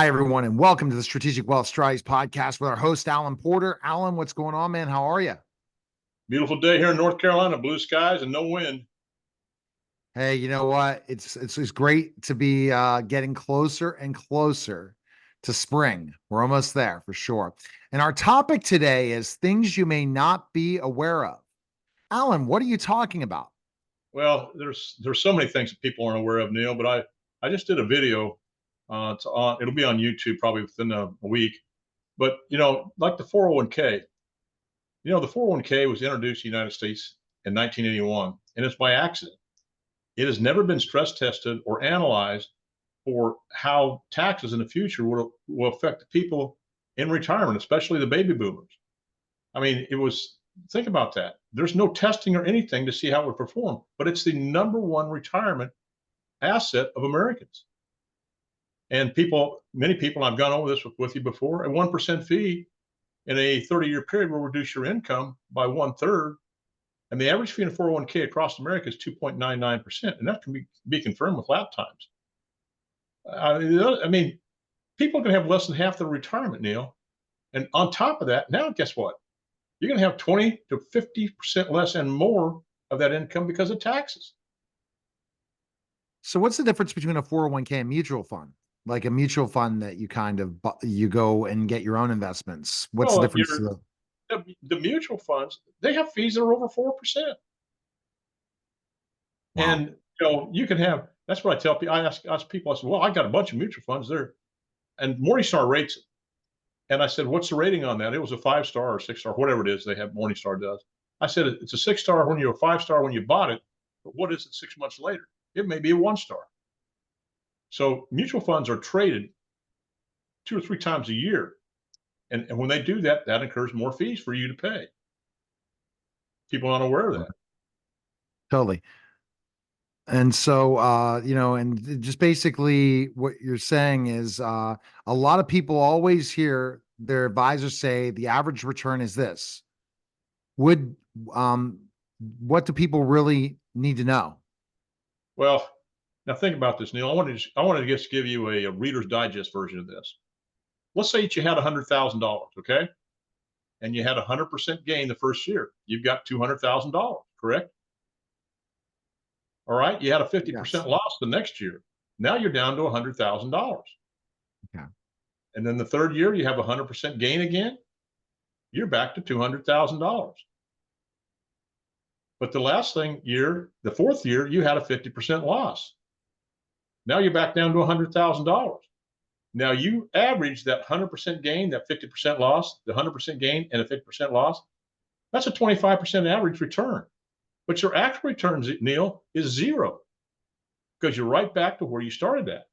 Hi, everyone, and welcome to the Strategic Wealth Strategies podcast with our host, Alan Porter. Alan, what's going on, man? How are you? Beautiful day here in North Carolina, blue skies and no wind. Hey, you know what? It's great to be getting closer and closer to spring. We're almost there for sure. And our topic today is things you may not be aware of. Alan, what are you talking about? Well, there's so many things that people aren't aware of, Neil. But I just did a video. It'll be on YouTube probably within a week. But like the 401k. The 401k was introduced in the United States in 1981, and it's by accident. It has never been stress tested or analyzed for how taxes in the future will affect the people in retirement, especially the baby boomers. I mean, think about that. There's no testing or anything to see how it would perform, but it's the number one retirement asset of Americans. And many people, I've gone over this with you before, a 1% fee in a 30-year period will reduce your income by 1/3. And the average fee in a 401k across America is 2.99%. And that can be confirmed with lap times. I mean, people are going to have less than half their retirement, Neil. And on top of that, now guess what? You're going to have 20 to 50% less and more of that income because of taxes. So, what's the difference between a 401k and mutual fund? Like a mutual fund that you go and get your own investments. What's the Well, difference? the mutual funds, they have fees that are over 4%. Wow. And you can have, that's what I tell people. I ask people, I said, well, I got a bunch of mutual funds there. And Morningstar rates it. And I said, what's the rating on that? It was a 5-star or 6-star, whatever it is they have, Morningstar does. I said, it's a 6-star when you're a 5-star when you bought it, but what is it 6 months later? It may be a 1-star. So mutual funds are traded 2 or 3 times a year. And when they do that, that incurs more fees for you to pay. People aren't aware of that. Totally. And so, and just basically what you're saying is a lot of people always hear their advisors say the average return is this. Would, um, what do people really need to know? Well, now think about this, Neil. I wanted to just give you a Reader's Digest version of this. Let's say that you had $100,000, okay? And you had 100% gain the first year. You've got $200,000, correct? All right. You had a 50% Yes. loss the next year. Now you're down to $100,000. Okay. And then the third year, you have 100% gain again. You're back to $200,000. But the fourth year, you had a 50% loss. Now you're back down to $100,000. Now you average that 100% gain, that 50% loss, the 100% gain, and a 50% loss. That's a 25% average return. But your actual return, Neil, is zero because you're right back to where you started at.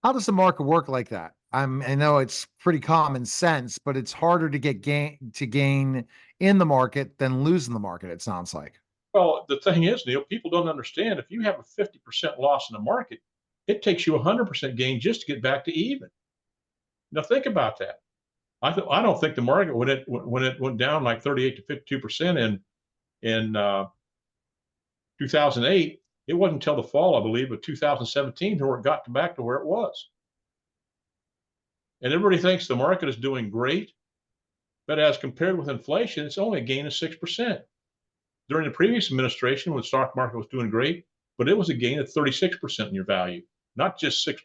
How does the market work like that? I know it's pretty common sense, but it's harder to gain in the market than lose in the market, it sounds like. Well, the thing is, Neil, people don't understand if you have a 50% loss in the market, it takes you 100% gain just to get back to even. Now think about that. I don't think the market when it went down like 38 to 52% in 2008, it wasn't until the fall, I believe, of 2017 where it got back to where it was. And everybody thinks the market is doing great, but as compared with inflation, it's only a gain of 6%. During the previous administration, when the stock market was doing great, but it was a gain of 36% in your value, not just 6%,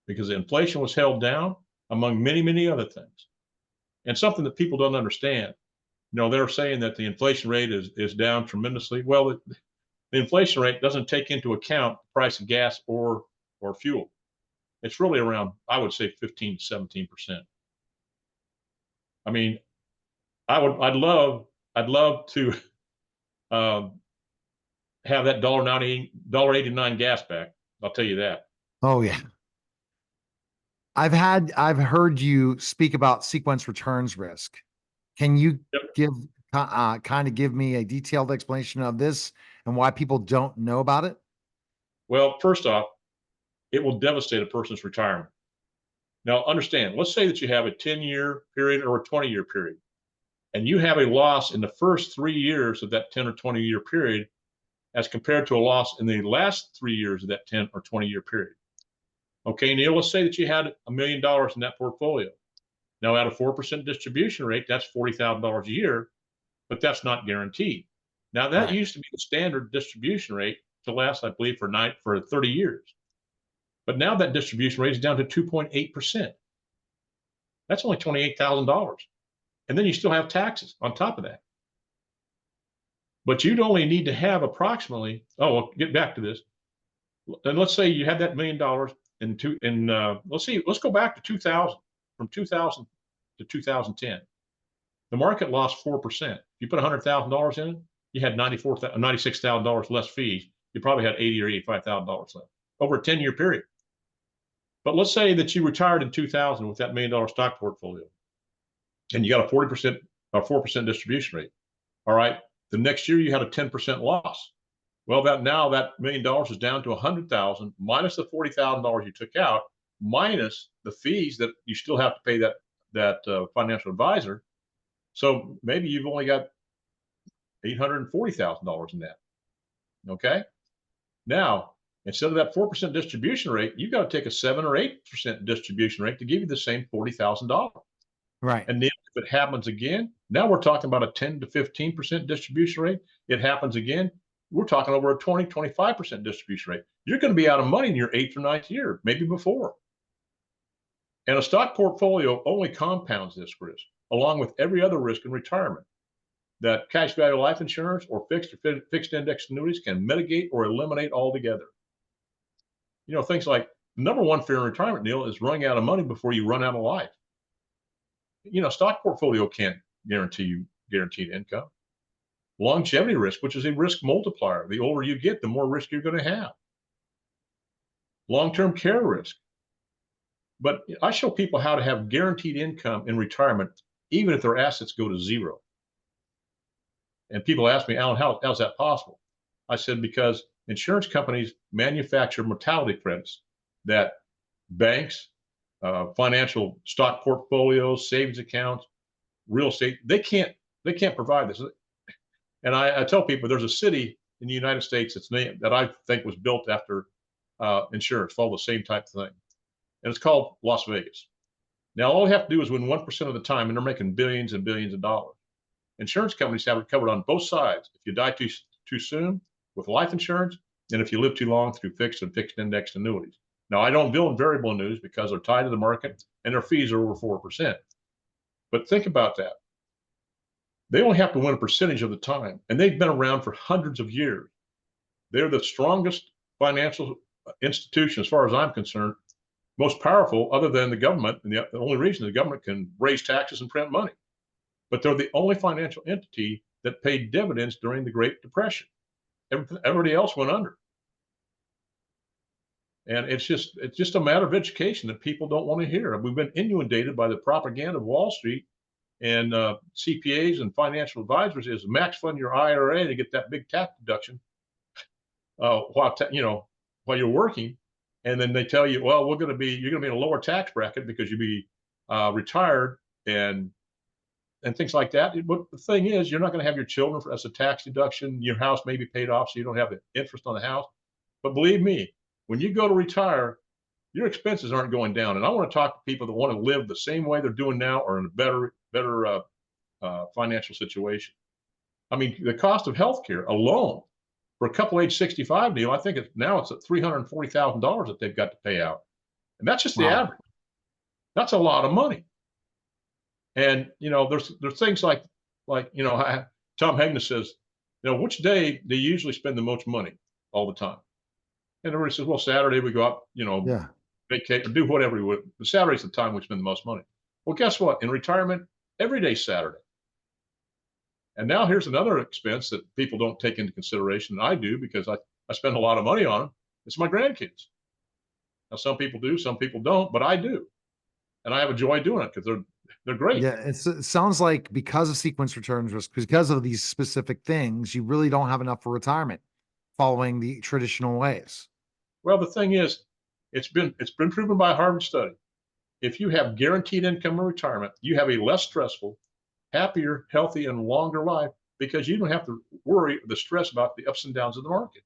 because the inflation was held down among many, many other things. And something that people don't understand, they're saying that the inflation rate is down tremendously. Well, the inflation rate doesn't take into account the price of gas or fuel. It's really around, I would say, 15 to 17%. I mean, I'd love to have that $1.89 gas back. I'll tell you that. Oh yeah. I've heard you speak about sequence returns risk. Can you Yep. kind of give me a detailed explanation of this and why people don't know about it? Well, first off, it will devastate a person's retirement. Now, understand, let's say that you have a 10-year period or a 20-year period, and you have a loss in the first 3 years of that 10 or 20-year period as compared to a loss in the last 3 years of that 10 or 20-year period. Okay, Neil, let's say that you had $1 million in that portfolio. Now, at a 4% distribution rate, that's $40,000 a year, but that's not guaranteed. Now, that Right. used to be the standard distribution rate to last, I believe, for 30 years. But now that distribution rate is down to 2.8%. That's only $28,000. And then you still have taxes on top of that. But you'd only need to have approximately, oh, well, get back to this. And let's say you had that $1 million let's go back to 2000, from 2000 to 2010. The market lost 4%. If you put $100,000 in it, you had $96,000 less fees. You probably had $80,000 or $85,000 left over a 10-year period. But let's say that you retired in 2000 with that $1 million stock portfolio, and you got a 40% or 4% distribution rate. All right. The next year you had a 10% loss. Well, that $1 million is down to 100,000 minus the $40,000 you took out, minus the fees that you still have to pay that financial advisor. So maybe you've only got $840,000 in that. Okay. Now, instead of that 4% distribution rate, you've got to take a 7 or 8% distribution rate to give you the same $40,000. Right. And then if it happens again, now we're talking about a 10 to 15% distribution rate. It happens again, we're talking over a 20, 25% distribution rate. You're going to be out of money in your 8th or 9th year, maybe before. And a stock portfolio only compounds this risk, along with every other risk in retirement that cash value life insurance or fixed index annuities can mitigate or eliminate altogether. Things like number one fear in retirement, Neil, is running out of money before you run out of life. Stock portfolio can't guarantee you guaranteed income. Longevity risk, which is a risk multiplier. The older you get, the more risk you're going to have. Long-term care risk. But I show people how to have guaranteed income in retirement, even if their assets go to zero. And people ask me, Alan, how's that possible? I said, because insurance companies manufacture mortality credits that banks, financial stock portfolios, savings accounts, real estate, they can't provide this. And I tell people there's a city in the United States that's named that I think was built after insurance, follow the same type of thing. And it's called Las Vegas. Now, all they have to do is win 1% of the time, and they're making billions and billions of dollars. Insurance companies have it covered on both sides. If you die too soon with life insurance, and if you live too long through fixed index annuities. Now, I don't deal in variable annuities because they're tied to the market and their fees are over 4%. But think about that. They only have to win a percentage of the time, and they've been around for hundreds of years. They're the strongest financial institution, as far as I'm concerned, most powerful other than the government. And the only reason the government can raise taxes and print money. But they're the only financial entity that paid dividends during the Great Depression. Everybody else went under. And it's just a matter of education that people don't want to hear. We've been inundated by the propaganda of Wall Street and CPAs and financial advisors is max fund your IRA to get that big tax deduction while you're working. And then they tell you, well, you're going to be in a lower tax bracket because you'll be retired and things like that. But the thing is, you're not going to have your children as a tax deduction. Your house may be paid off, so you don't have the interest on the house. But believe me, when you go to retire, your expenses aren't going down. And I want to talk to people that want to live the same way they're doing now or in a better financial situation. I mean, the cost of healthcare alone for a couple age 65, Neil, I think it's at $340,000 that they've got to pay out. And that's just the Wow. average. That's a lot of money. And, there's things like Tom Hagner says, which day do you usually spend the most money all the time? And everybody says, well, Saturday we go out, Yeah. vacate or do whatever we would. But Saturday's the time we spend the most money. Well, guess what? In retirement, every day's Saturday. And now here's another expense that people don't take into consideration. And I do because I spend a lot of money on them. It's my grandkids. Now, some people do, some people don't, but I do. And I have a joy doing it because they're great. Yeah. It sounds like because of sequence returns risk, because of these specific things, you really don't have enough for retirement following the traditional ways. Well, the thing is, it's been proven by a Harvard study. If you have guaranteed income in retirement, you have a less stressful, happier, healthy, and longer life because you don't have to worry or the stress about the ups and downs of the market.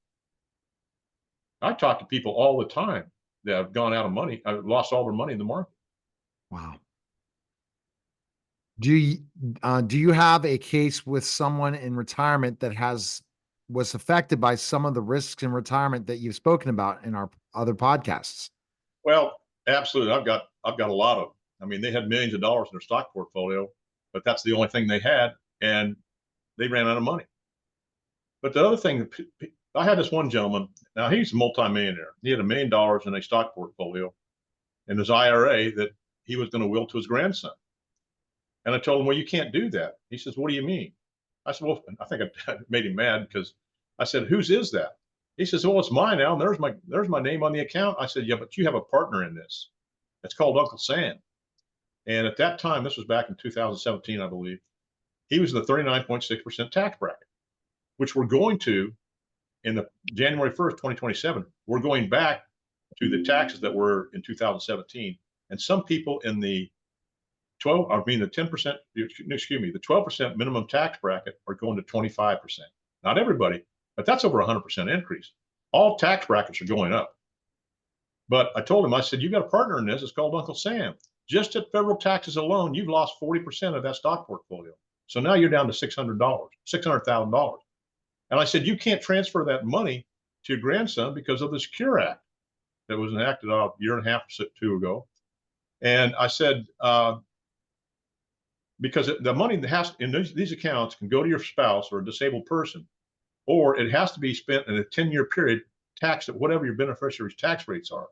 I talk to people all the time that have gone out of money, lost all their money in the market. Wow. Do you have a case with someone in retirement that has was affected by some of the risks in retirement that you've spoken about in our other podcasts? Well, absolutely. I've got a lot of them. I mean, they had millions of dollars in their stock portfolio, but that's the only thing they had, and they ran out of money. But the other thing, I had this one gentleman. Now he's a multimillionaire. He had $1 million in a stock portfolio in his IRA that he was going to will to his grandson. And I told him, well, you can't do that. He says, what do you mean? I said, well, I think I made him mad because I said, whose is that? He says, well, it's mine now. And there's my name on the account. I said, yeah, but you have a partner in this. It's called Uncle Sam. And at that time, this was back in 2017, I believe, he was in the 39.6% tax bracket, which we're going to in the January 1st, 2027. We're going back to the taxes that were in 2017. And some people in the 10%, excuse me, the 12% minimum tax bracket are going to 25%. Not everybody, but that's over 100% increase. All tax brackets are going up. But I told him, I said, you got a partner in this. It's called Uncle Sam. Just at federal taxes alone, you've lost 40% of that stock portfolio. So now you're down to $600,000. And I said, you can't transfer that money to your grandson because of the Secure Act that was enacted a year and a half or two ago. And I said, because the money that has in these accounts can go to your spouse or a disabled person, or it has to be spent in a 10-year period, taxed at whatever your beneficiary's tax rates are.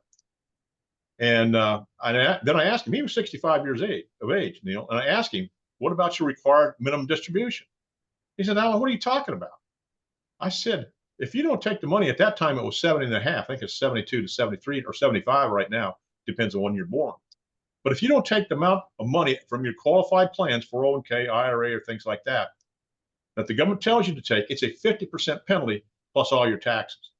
And then I asked him, he was 65 years of age, Neil, and I asked him, what about your required minimum distribution? He said, Alan, what are you talking about? I said, if you don't take the money, at that time it was 70 and a half. I think it's 72 to 73 or 75 right now, depends on when you're born. But if you don't take the amount of money from your qualified plans, 401k, IRA, or things like that, that the government tells you to take, it's a 50% penalty plus all your taxes.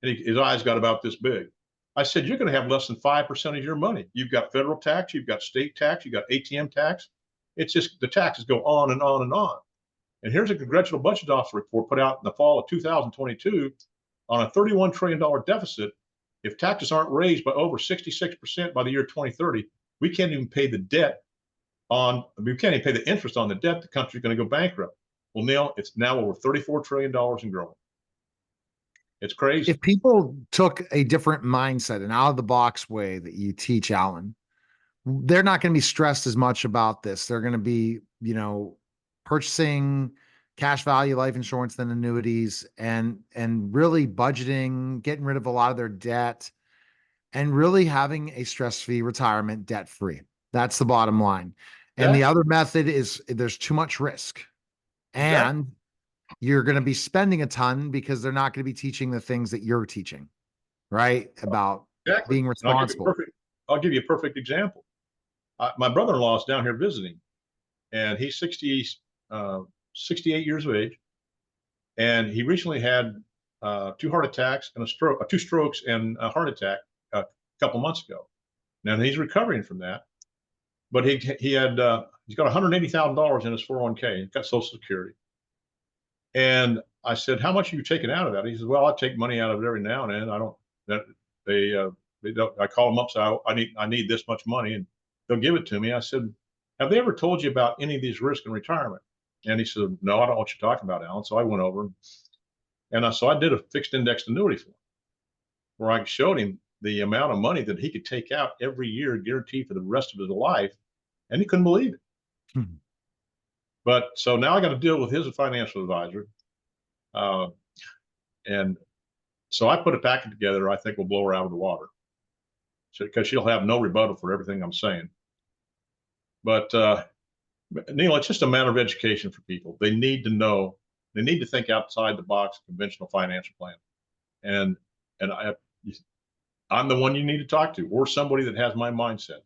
And his eyes got about this big. I said, you're going to have less than 5% of your money. You've got federal tax, you've got state tax, you've got ATM tax. It's just the taxes go on and on and on. And here's a Congressional Budget Office report put out in the fall of 2022 on a $31 trillion deficit. If taxes aren't raised by over 66% by the year 2030, we can't even pay the interest on the debt. The country's going to go bankrupt. Well, Neil, it's now over $34 trillion and growing. It's crazy. If people took a different mindset, an out of the box way that you teach, Alan, they're not going to be stressed as much about this. They're going to be, purchasing cash value life insurance than annuities, and really budgeting, getting rid of a lot of their debt, and really having a stress-free retirement, debt-free. That's the bottom line. And the other method is there's too much risk. And you're going to be spending a ton because they're not going to be teaching the things that you're teaching, right? About being responsible. I'll give you a perfect example. My brother-in-law is down here visiting, and he's 68 years of age. And he recently had 2 heart attacks and two strokes and a heart attack a couple months ago. Now he's recovering from that, but he's got $180,000 in his 401k. He's got Social Security. And I said, how much are you taking out of that? He says, well, I take money out of it every now and then. I call them up, say, I need this much money, and they'll give it to me. I said, have they ever told you about any of these risks in retirement? And he said, no, I don't know what you're talking about, Alan. So I went over and so I did a fixed indexed annuity for him, where I showed him the amount of money that he could take out every year, guaranteed for the rest of his life. And he couldn't believe it. Hmm. But so now I got to deal with his financial advisor. And so I put a packet together. I think will blow her out of the water, because she'll have no rebuttal for everything I'm saying. But Neil, it's just a matter of education for people. They need to know. They need to think outside the box, conventional financial plan. And I'm the one you need to talk to, or somebody that has my mindset.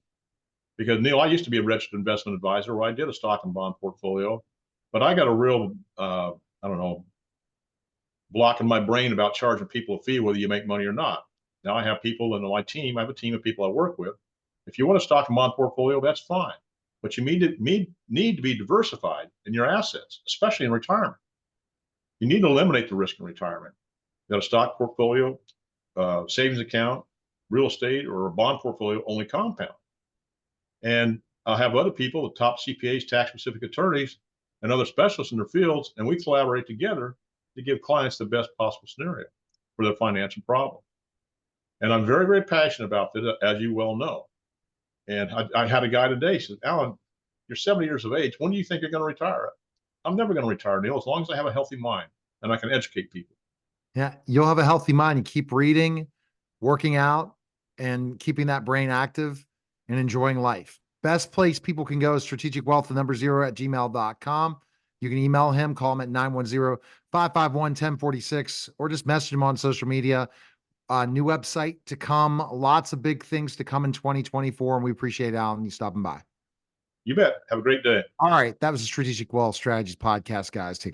Because Neil, I used to be a registered investment advisor where I did a stock and bond portfolio, but I got a real, block in my brain about charging people a fee, whether you make money or not. Now I have people in my team. I have a team of people I work with. If you want a stock and bond portfolio, that's fine. But you need to be diversified in your assets, especially in retirement. You need to eliminate the risk in retirement. You got a stock portfolio, savings account, real estate or a bond portfolio only compound. And I'll have other people, the top CPAs, tax specific attorneys, and other specialists in their fields, and we collaborate together to give clients the best possible scenario for their financial problem. And I'm very, very passionate about this, as you well know. And I had a guy today said, Alan, you're 70 years of age. When do you think you're going to retire? I'm never going to retire, Neil, as long as I have a healthy mind and I can educate people. Yeah, you'll have a healthy mind. You keep reading, working out, and keeping that brain active and enjoying life. Best place people can go is strategic wealth, the number 0 at gmail.com. You can email him, call him at 910-551-1046, or just message him on social media. New website to come. Lots of big things to come in 2024. And we appreciate Alan you stopping by. You bet. Have a great day. All right. That was the Strategic Wealth Strategies podcast, guys. Take